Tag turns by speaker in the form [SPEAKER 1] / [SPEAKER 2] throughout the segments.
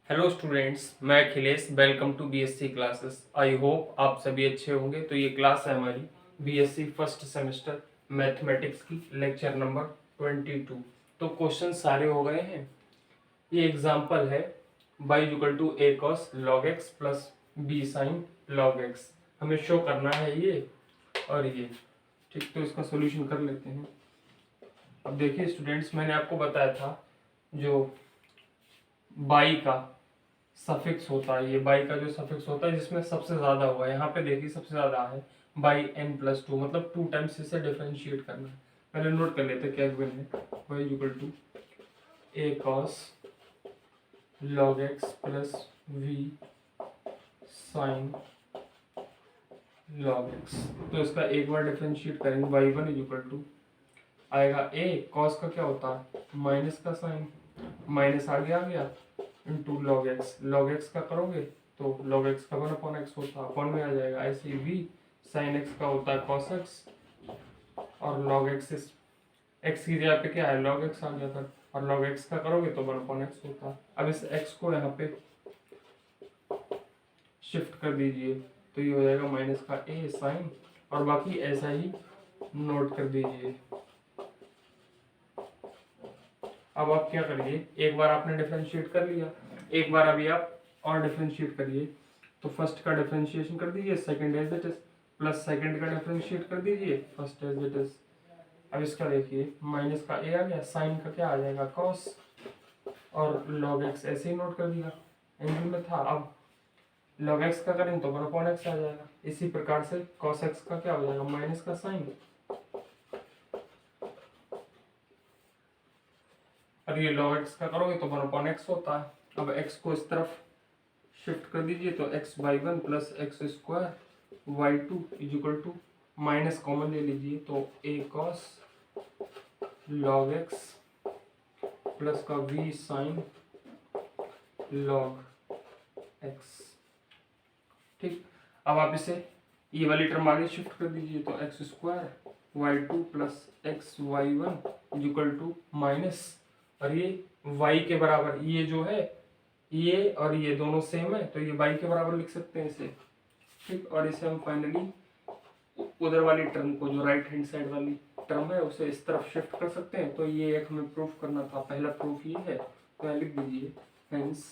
[SPEAKER 1] Hello students, मैं Akhilesh. Welcome to BSc classes. I hope आप सभी अच्छे होंगे। तो ये क्लास है हमारी बीएससी फर्स्ट सेमेस्टर मैथमेटिक्स की, लेक्चर नंबर 22। तो क्वेश्चन सारे हो गए हैं। ये एग्जांपल है y equal to a cos log x plus b sin log x। हमें शो करना है ये और ये। ठीक, तो इसका सोल्यूशन कर लेते हैं। अब देखिए स्टूडेंट्स, मैंने आपको बताया था जो y का सफिक्स होता है, ये बाई का जो सफिक्स होता है जिसमें सबसे ज्यादा हुआ है, यहाँ पे देखिए सबसे ज्यादा है बाई n प्लस टू, मतलब 2 टाइम्स इसे डिफरेंशिएट करना है। पहले नोट कर लेते क्या गिवन है। y equal to a cos log x plus v sin log x। तो इसका एक बार डिफरेंशिएट करेंगे, y1 इक्वल टू आएगा a cos का क्या होता है माइनस का साइन, माइनस आगे आ गया into log x. Log x का करोगे तो लॉग एक्स का 1/x होता है, अपॉन में आ जाएगा। ऐसे ही v साइन एक्स का होता है cos x, और लॉग एक्स एक्स की जगह पे क्या है लॉग एक्स आ गया था, और लॉग एक्स का करोगे तो 1/x होता है। अब इस x को यहाँ पे शिफ्ट कर दीजिए तो ये हो जाएगा माइनस का a साइन, और बाकी ऐसा ही नोट कर दीजिए। अब आप क्या करिए, एक बार आपने डिफरेंशिएट कर लिया, एक बार अभी आप और डिफरेंशिएट करिए। तो फर्स्ट का डिफरेंशिएशन कर दीजिए, second as it is, plus second का डिफरेंशिएट कर दीजिए, फर्स्ट एज इट इज। अब इसका देखिए माइनस का a आ गया, साइन का क्या आ जाएगा cos, और log x ऐसे ही नोट कर दिया, एंगल में था। अब log x का करें तो 1/x आ जाएगा। इसी प्रकार से cos x का क्या हो जाएगा माइनस का साइन, और ये log x का करोगे तो 1/x होता है। अब x को इस तरफ शिफ्ट कर दीजिए तो x by one plus x square y two is equal to, minus common ले लीजिए तो a cos log x plus का v साइन log x। ठीक, अब आप इसे ये वाली टर्म आगे शिफ्ट कर दीजिए तो x square y two plus x y one is equal to minus, और ये y के बराबर, ये जो है ये और ये दोनों सेम है तो ये y के बराबर लिख सकते हैं इसे। ठीक, और इसे हम फाइनली उधर वाली टर्म को, जो राइट हैंड साइड वाली टर्म है, उसे इस तरफ शिफ्ट कर सकते हैं। तो ये एक हमें प्रूफ करना था, पहला प्रूफ ये है, तो लिख दीजिए हेंस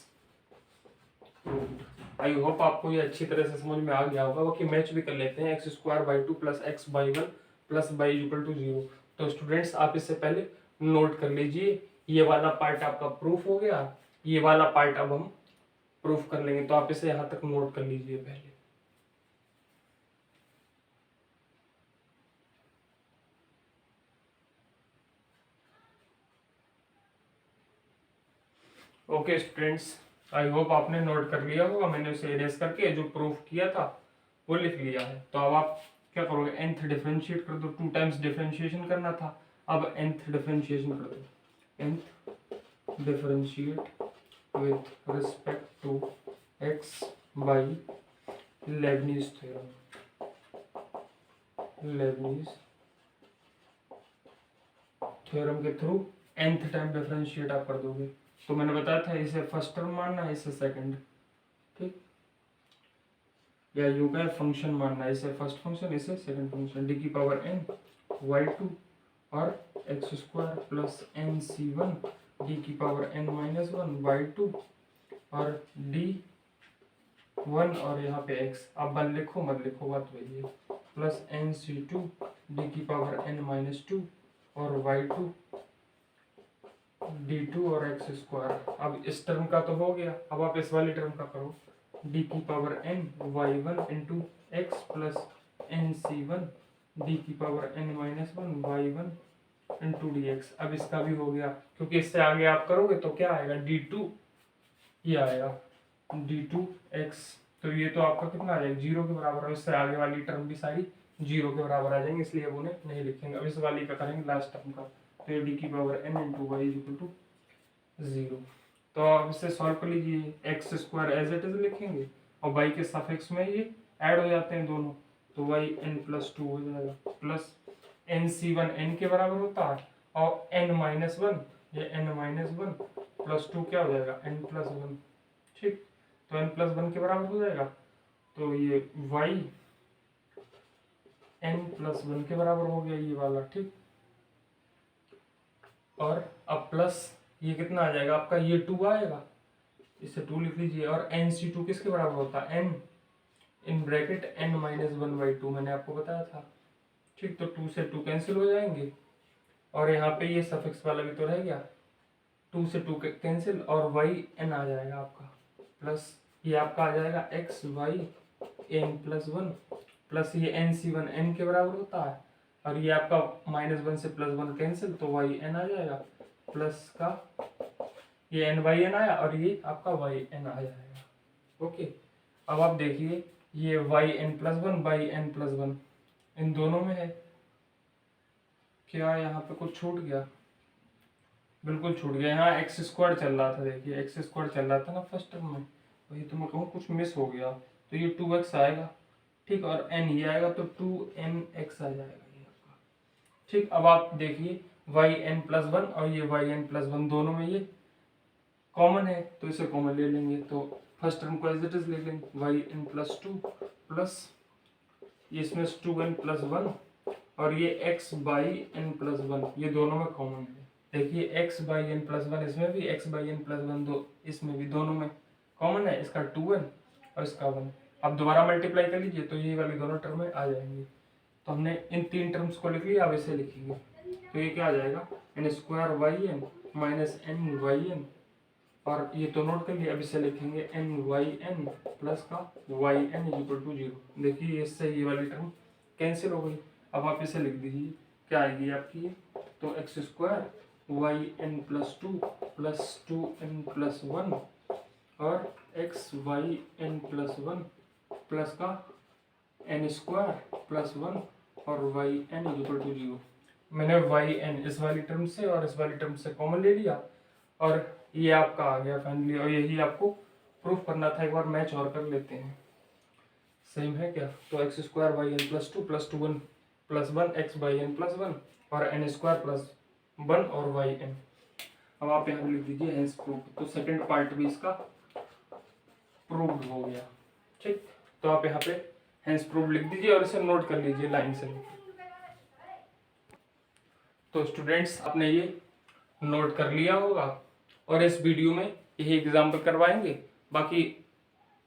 [SPEAKER 1] प्रूव्ड। आई होप आपको ये अच्छी तरह से समझ में आ गया होगा। बाकी मैच भी कर लेते हैं, x square by two plus x by one plus by equal to 0। तो स्टूडेंट्स आप इससे पहले नोट कर लीजिए, ये वाला पार्ट आपका प्रूफ हो गया, ये वाला पार्ट अब हम प्रूफ कर लेंगे। तो आप इसे यहाँ तक नोट कर लीजिए पहले। ओके स्टूडेंट्स, आई होप आपने नोट कर लिया होगा। मैंने उसे इरेज करके जो प्रूफ किया था वो लिख लिया है। तो अब आप क्या करोगे, nth डिफरेंशिएट कर दो, 2 टाइम्स डिफरेंशिएशन करना था। अब nth डिफरेंशिएशन कर दो, nth differentiate with respect to x by Leibniz theorem. Leibniz theorem के थ्रू nth टाइम डिफरेंशिएट आप कर दोगे। तो मैंने बताया था इसे फर्स्ट टर्म मानना है, इसे सेकंड। ठीक, या यू का फंक्शन मानना है, इसे फर्स्ट फंक्शन इसे सेकंड फंक्शन। डी की पावर n वाई टू और x square plus N C one D की power n minus one Y two और डी वन, और यहाँ पे x आप बन लिखो मत लिखो बात वही है, plus N c two d की पावर n माइनस टू और वाई टू डी टू और एक्स स्क्वायर। अब इस टर्म का तो हो गया, अब आप इस वाली टर्म का करो, डी की power n Y one into X plus N C one D की power n minus one Y one into D X. अब इसका भी हो गया, क्योंकि इससे आगे आप करोगे तो क्या आएगा डी टू, ये आएगा डी टू एक्स। तो ये तो आपका कितना आ जाएगा 0 के बराबर, और इससे आगे वाली टर्म भी सारी 0 के बराबर आ जाएंगे, इसलिए अब उन्हें नहीं लिखेंगे। अब इस वाली का करेंगे लास्ट टर्म का, तो ये डी की power n into y equal to 0। तो आप इसे सॉल्व कर लीजिए, x square as it is लिखेंगे और y के सफिक्स में ये ऐड हो जाते हैं दोनों, तो y n प्लस टू हो जाएगा, plus N C one n के बराबर होता है, और n माइनस वन, ये n minus one plus two क्या हो जाएगा n प्लस वन। ठीक, तो n प्लस वन के बराबर हो जाएगा, तो ये y n प्लस वन के बराबर हो गया ये वाला। ठीक, और अब प्लस ये कितना आ जाएगा आपका, ये 2 आएगा, इसे 2 लिख लीजिए। और nc2 किसके बराबर होता है, n in bracket n minus one by two, मैंने आपको बताया था। ठीक, तो 2 से 2 कैंसिल हो जाएंगे, और यहाँ पे ये सफिक्स वाला भी तो रह गया, 2 से 2 कैंसिल, और वाई एन आ जाएगा आपका, प्लस ये आपका आ जाएगा x Y N plus one, plus ये एन सी वन एन के बराबर होता है, और ये आपका माइनस वन से प्लस वन कैंसिल, तो वाई एन आ जाएगा, प्लस का ये एन वाई एन आया, और ये आपका वाई एन आ जाएगा। ओके, अब आप देखिए ये y N plus one by n plus one इन दोनों में है, क्या यहाँ पे कुछ छूट गया, बिल्कुल छूट गया। यहाँ एक्स स्क्वायर चल रहा था, देखिए एक्स स्क्वायर चल रहा था ना फर्स्ट टर्म में, वही तो मैं कहूँ कुछ मिस हो गया, तो ये 2x आएगा। ठीक, और n ये आएगा, तो 2nx आ जाएगा ये आपका। ठीक, अब आप देखिए वाई एन प्लस वन और ये वाई एन प्लस वन दोनों में ये कॉमन है, तो इसे कॉमन ले लेंगे, तो फर्स्ट टर्म को एज इट इज ले लेंगे, y N plus two plus ये इसमें 2n प्लस वन, और ये x by n plus one ये दोनों में कॉमन है। देखिए x by n plus one इसमें भी, x by n plus one दो इसमें भी, दोनों में कॉमन है, इसका 2n और इसका 1। अब दोबारा मल्टीप्लाई कर लीजिए, तो ये वाली दोनों टर्म में आ जाएंगी। तो हमने इन 3 टर्म्स को लिख लिया, अब इसे लिखेंगे, तो ये क्या आ जाएगा, n square Y n minus n y n, और ये तो नोट कर लिया, अब इसे लिखेंगे एन वाई एन प्लस का वाई एन इक्वल टू 0। देखिए इससे ये वाली टर्म कैंसिल हो गई। अब आप इसे लिख दीजिए, क्या आएगी आपकी, तो x square Y N plus two plus 2n plus one, और X Y N plus one plus का एन स्क्वायर प्लस वन, और वाई एन इक्वल टू 0। मैंने वाई एन इस वाली टर्म से और इस वाली टर्म से कॉमन ले लिया, और ये आपका आ गया फाइनली, और यही आपको प्रूफ करना था। एक बार मैच और कर लेते हैं, सेम है क्या, तो x square Y N plus two plus 2n plus one x by n plus one, और एन स्क्वायर प्लस वन और वाई एन। अब आप यहाँ लिख दीजिए हेंस प्रूव, तो सेकंड पार्ट भी इसका प्रूव्ड हो गया। ठीक, तो आप यहाँ पे हेंस प्रूव लिख दीजिए और इसे नोट कर लीजिए लाइन से। तो स्टूडेंट्स आपने ये नोट कर लिया होगा, और इस वीडियो में यही एग्जाम्पल करवाएंगे, बाकी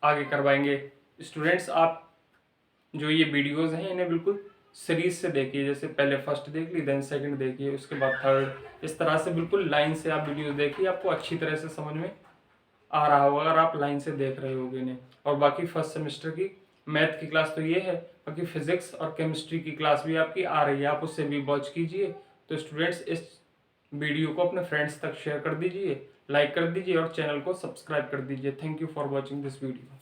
[SPEAKER 1] आगे करवाएंगे। स्टूडेंट्स आप जो ये वीडियोस हैं इन्हें बिल्कुल सीरीज से देखिए, जैसे पहले फर्स्ट देख ली, देन सेकंड देखिए, उसके बाद थर्ड, इस तरह से बिल्कुल लाइन से आप वीडियो देखिए, आपको अच्छी तरह से समझ में आ रहा होगा अगर आप लाइन से देख रहे होगे इन्हें। और बाकी फर्स्ट सेमेस्टर की मैथ की क्लास तो ये है, बाकी फिजिक्स और केमिस्ट्री की क्लास भी आपकी आ रही है, आप उससे भी वॉच कीजिए। तो स्टूडेंट्स इस वीडियो को अपने फ्रेंड्स तक शेयर कर दीजिए, लाइक कर दीजिए और चैनल को सब्सक्राइब कर दीजिए। Thank you for watching this video.